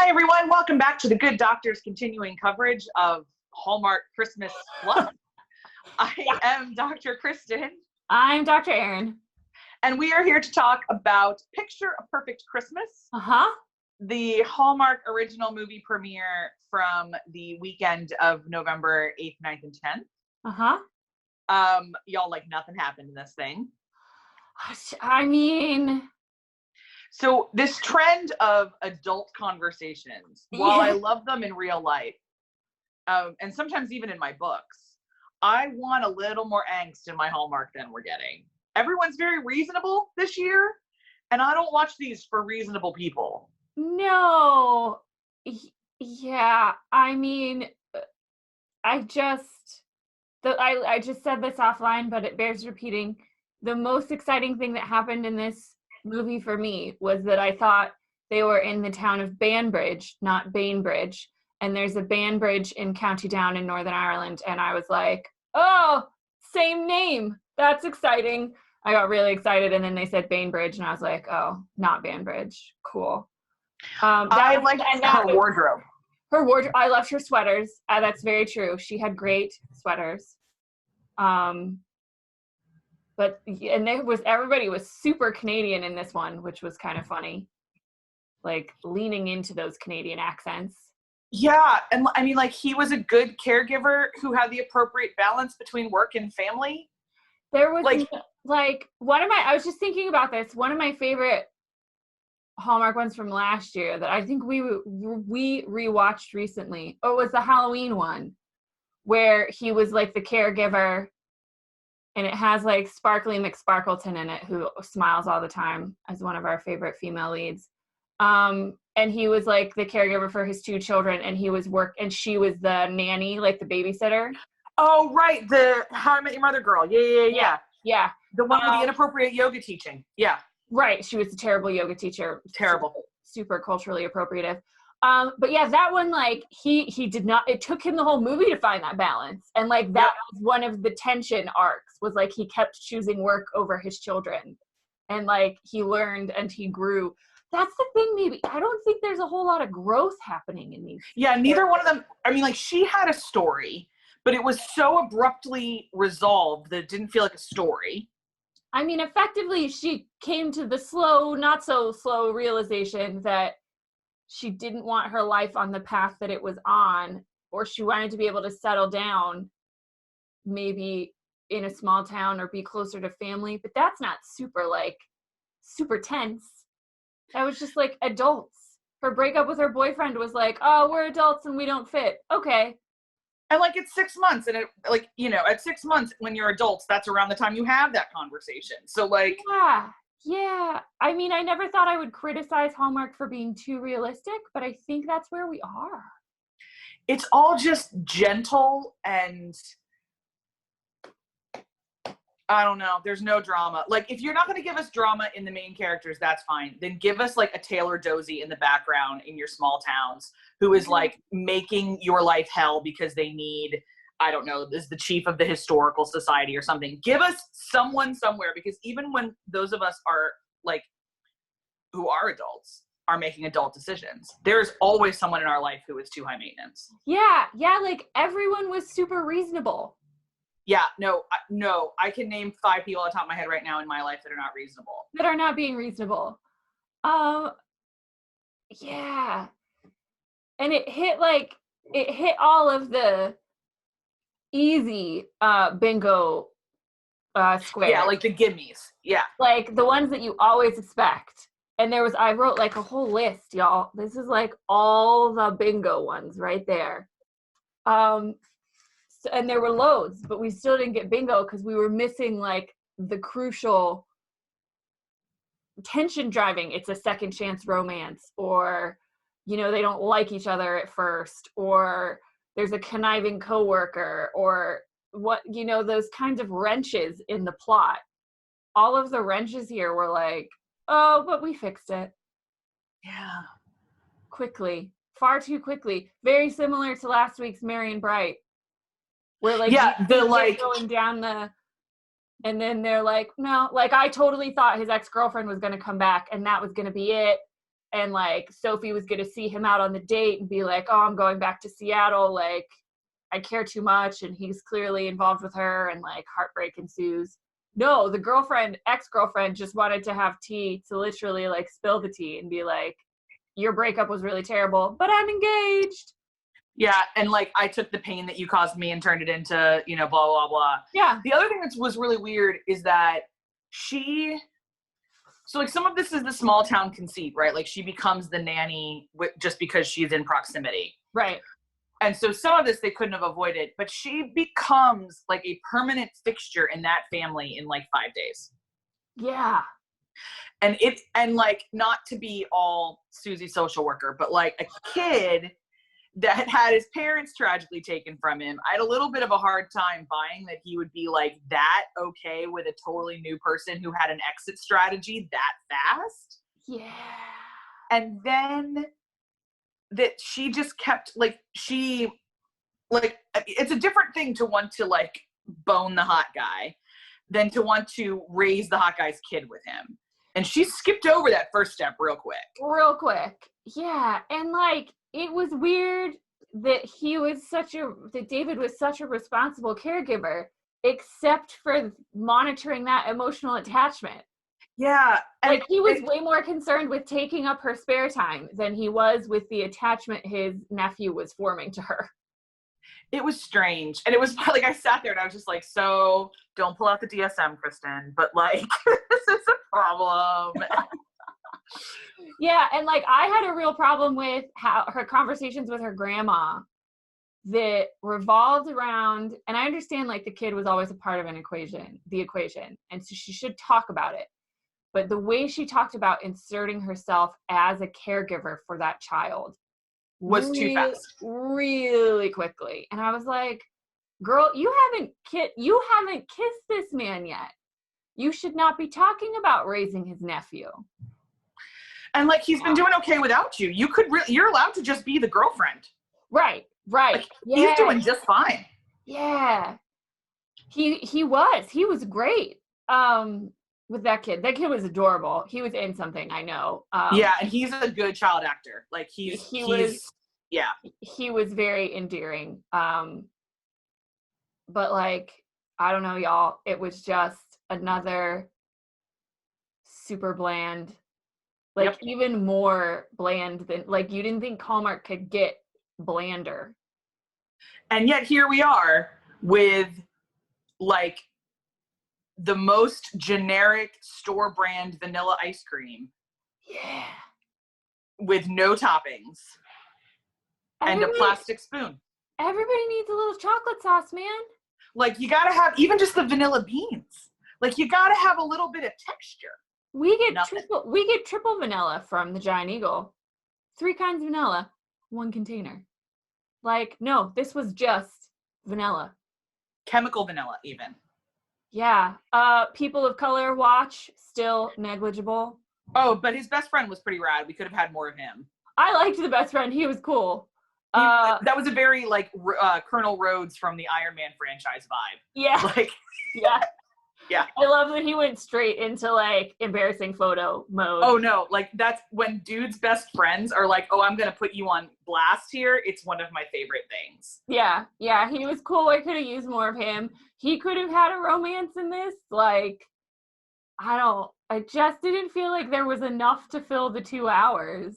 Hi, everyone. Welcome back to the Good Doctor's continuing coverage of Hallmark Christmas Plus. I am Dr. Kristen. I'm Dr. Erin. And we are here to talk about Picture a Perfect Christmas, the Hallmark original movie premiere from the weekend of November 8th, 9th, and 10th. Y'all, like, nothing happened in this thing. I mean... So this trend of adult conversations, while I love them in real life, and sometimes even in my books, I want a little more angst in my Hallmark than we're getting. Everyone's very reasonable this year, and I don't watch these for reasonable people. No. Yeah, I mean, I just said this offline, but it bears repeating. The most exciting thing that happened in this movie for me was that I thought they were in the town of Banbridge, not Bainbridge, and there's a Banbridge in County Down in Northern Ireland, and I was like, oh, same name, that's exciting. I got really excited, and then they said Bainbridge, and I was like, oh, not Banbridge, cool. I liked her wardrobe. I loved her sweaters. That's very true. She had great sweaters. But everybody was super Canadian in this one, which was kind of funny. Like leaning into those Canadian accents. Yeah, and I mean, like, he was a good caregiver who had the appropriate balance between work and family. There was I was just thinking about this. One of my favorite Hallmark ones from last year that I think we rewatched recently. Oh, it was the Halloween one where he was like the caregiver. And it has like Sparkly McSparkleton in it, who smiles all the time, as one of our favorite female leads. And he was like the caregiver for his two children, and and she was the nanny, like the babysitter. Oh, right. The How I Met Your Mother girl. Yeah. The one with the inappropriate yoga teaching. Yeah. Right. She was a terrible yoga teacher. Terrible. Super culturally appropriative. But yeah, that one, like, he did not, it took him the whole movie to find that balance. And like, that was one of the tension arcs, was like, he kept choosing work over his children. And like, he learned and he grew. That's the thing, maybe. I don't think there's a whole lot of growth happening in these. Yeah, neither one of them, I mean, like, she had a story, but it was so abruptly resolved that it didn't feel like a story. I mean, effectively, she came to the slow, not so slow realization that she didn't want her life on the path that it was on, or she wanted to be able to settle down maybe in a small town or be closer to family. But that's not super tense. That was just like adults. Her breakup with her boyfriend was like, oh, we're adults and we don't fit. Okay. And like, it's 6 months, and at 6 months when you're adults, that's around the time you have that conversation. So like, yeah. I mean, I never thought I would criticize Hallmark for being too realistic, but I think that's where we are. It's all just gentle, and I don't know. There's no drama. Like, if you're not going to give us drama in the main characters, that's fine. Then give us like a Taylor Dozy in the background in your small towns who is like making your life hell because they need, I don't know, is the chief of the historical society or something. Give us someone somewhere, because even when those of us are like, who are adults, are making adult decisions, there's always someone in our life who is too high maintenance. Yeah, like everyone was super reasonable. Yeah, no, I can name 5 people on top of my head right now in my life that are not reasonable. That are not being reasonable. Yeah. And it hit all of the easy bingo squares. Yeah, like the gimmies. Yeah. Like the ones that you always expect. And I wrote like a whole list, y'all. This is like all the bingo ones right there. And there were loads, but we still didn't get bingo because we were missing like the crucial tension driving. It's a second chance romance, or, they don't like each other at first, or there's a conniving coworker, or what, those kinds of wrenches in the plot. All of the wrenches here were like, oh, but we fixed it. Yeah. Quickly. Far too quickly. Very similar to last week's Marion Bright. Where like going down and then they're like, no, like I totally thought his ex-girlfriend was going to come back and that was going to be it. and like Sophie was going to see him out on the date and be like, oh, I'm going back to Seattle, like I care too much, and he's clearly involved with her, and like heartbreak ensues. No, the ex-girlfriend just wanted to have tea, to literally like spill the tea and be like, your breakup was really terrible, but I'm engaged. Yeah, and like I took the pain that you caused me and turned it into, you know, blah, blah, blah. Yeah. The other thing that was really weird is that so like some of this is the small town conceit, right? Like she becomes the nanny just because she's in proximity. Right. And so some of this they couldn't have avoided, but she becomes like a permanent fixture in that family in like 5 days. Yeah. And like, not to be all Susie social worker, but like a kid that had his parents tragically taken from him, I had a little bit of a hard time buying that he would be like that okay with a totally new person who had an exit strategy that fast. Yeah. And then that she just kept like, it's a different thing to want to like bone the hot guy than to want to raise the hot guy's kid with him. And she skipped over that first step real quick. Yeah. And like, it was weird that David was such a responsible caregiver, except for monitoring that emotional attachment. Yeah. Like he was way more concerned with taking up her spare time than he was with the attachment his nephew was forming to her. It was strange. And it was like, I sat there and I was just like, so don't pull out the DSM, Kristen, but like, this is a problem. Yeah, and like I had a real problem with how her conversations with her grandma that revolved around, and I understand like the kid was always a part of the equation, and so she should talk about it. But the way she talked about inserting herself as a caregiver for that child was too fast. Really quickly. And I was like, girl, you haven't kissed this man yet. You should not be talking about raising his nephew. And like, he's been doing okay without you. You're allowed to just be the girlfriend. Right. Like, yeah. He's doing just fine. Yeah. He was great. With that kid. That kid was adorable. He was in something, I know. Yeah, and he's a good child actor. Like he was very endearing. But like, I don't know, y'all. It was just another super bland. Like, yep. Even more bland than, like, you didn't think Hallmark could get blander. And yet here we are with, like, the most generic store brand vanilla ice cream. Yeah. With no toppings. And a plastic spoon. Everybody needs a little chocolate sauce, man. Like, you gotta have, even just the vanilla beans. Like, you gotta have a little bit of texture. We get triple vanilla from the Giant Eagle. 3 kinds of vanilla, 1 container. Like, no, this was just vanilla. Chemical vanilla, even. Yeah. People of color watch, still negligible. Oh, but his best friend was pretty rad. We could have had more of him. I liked the best friend. He was cool. That was a very, like, Colonel Rhodes from the Iron Man franchise vibe. Yeah. Like, yeah. Yeah. I love that he went straight into like embarrassing photo mode. Oh no, like that's when dudes' best friends are like, oh, I'm going to put you on blast here. It's one of my favorite things. Yeah. Yeah. He was cool. I could have used more of him. He could have had a romance in this. Like, I just didn't feel like there was enough to fill the 2 hours.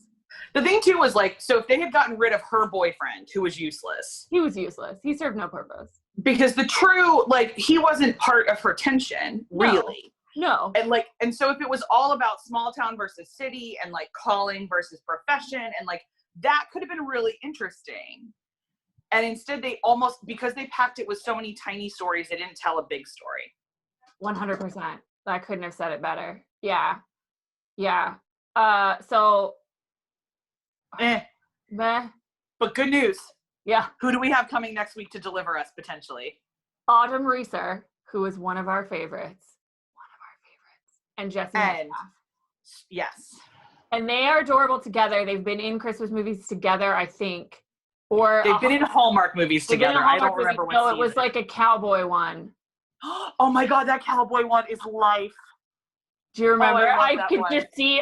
The thing too was like, so if they had gotten rid of her boyfriend, who was useless. He was useless. He served no purpose. Because the true, like, he wasn't part of her tension, really. No. And so if it was all about small town versus city and like calling versus profession and like, that could have been really interesting. And instead they almost, because they packed it with so many tiny stories, they didn't tell a big story. 100%. I couldn't have said it better. Yeah. Yeah. So. Meh. But good news. Yeah. Who do we have coming next week to deliver us, potentially? Autumn Reeser, who is one of our favorites. And Jesse Metcalf. Yes. And they are adorable together. They've been in Christmas movies together, I think. Or they've been in Hallmark movies together. I don't remember what season. No, it was like a cowboy one. Oh my God, that cowboy one is life. Do you remember? I love I that could one.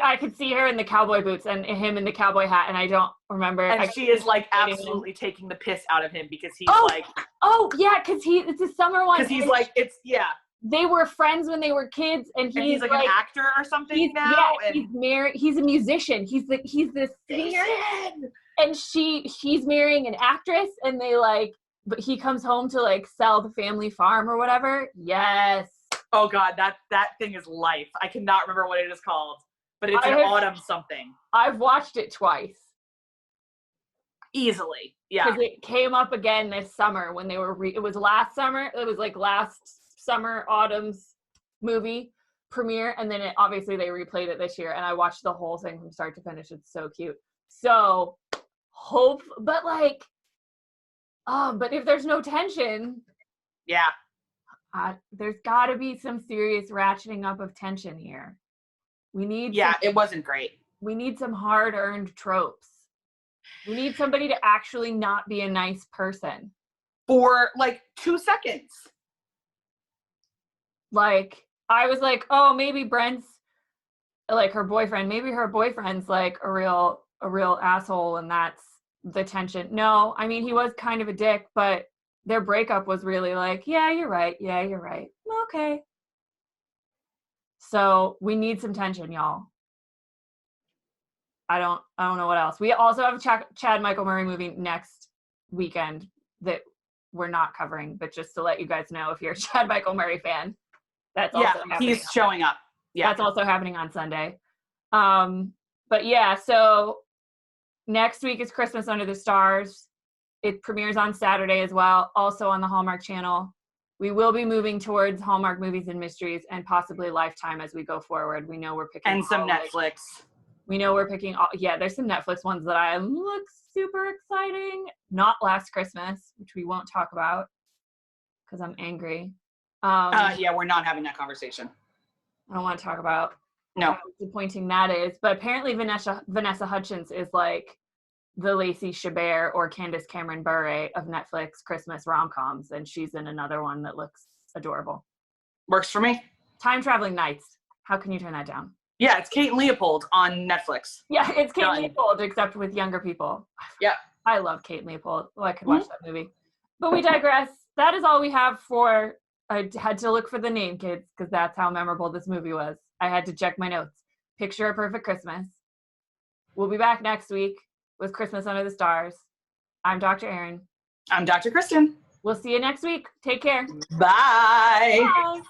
I could see her in the cowboy boots and him in the cowboy hat, and I don't remember. And she is like absolutely taking the piss out of him because he's like, oh yeah, because it's a summer one. because he's like, it's They were friends when they were kids, and he's like an actor or something now. Yeah, and he's married. He's a musician. He's the singer, and she's marrying an actress, and they like. But he comes home to like sell the family farm or whatever. Yes. Oh God, that thing is life. I cannot remember what it is called, but it's an autumn something. I've watched it twice. Easily, yeah. Because it came up again this summer when they were. It was last summer. It was like last summer autumn's movie premiere, and then obviously they replayed it this year, and I watched the whole thing from start to finish. It's so cute. So but like. But if there's no tension, there's got to be some serious ratcheting up of tension here. We need it wasn't great. We need some hard-earned tropes. We need somebody to actually not be a nice person. For like 2 seconds. Like, I was like, oh, maybe Brent's like her boyfriend. Maybe her boyfriend's like a real asshole, and that's the tension. No, I mean, he was kind of a dick, but their breakup was really like, yeah, you're right. Yeah, you're right. Okay. So we need some tension, y'all. I don't know what else. We also have a Chad Michael Murray movie next weekend that we're not covering, but just to let you guys know, if you're a Chad Michael Murray fan, that's also he's showing up. Yeah, that's also happening on Sunday. But yeah, so next week is Christmas Under the Stars. It premieres on Saturday as well, also on the Hallmark Channel. We will be moving towards Hallmark Movies and Mysteries and possibly Lifetime as we go forward. We know we're picking and some Netflix. We know we're picking there's some Netflix ones that I look super exciting. Not Last Christmas, which we won't talk about because I'm angry. We're not having that conversation. I don't want to talk about how disappointing that is. But apparently Vanessa Hudgens is like the Lacey Chabert or Candace Cameron Bure of Netflix Christmas rom-coms, and she's in another one that looks adorable. Works for me. Time Traveling Nights. How can you turn that down? Yeah, it's Kate and Leopold on Netflix. Yeah, it's Kate and Leopold, except with younger people. Yeah. I love Kate and Leopold. Oh, I could watch that movie. But we digress. That is all we have for... I had to look for the name, kids, because that's how memorable this movie was. I had to check my notes. Picture a Perfect Christmas. We'll be back next week with Christmas Under the Stars. I'm Dr. Erin. I'm Dr. Kristen. We'll see you next week. Take care. Bye. Bye.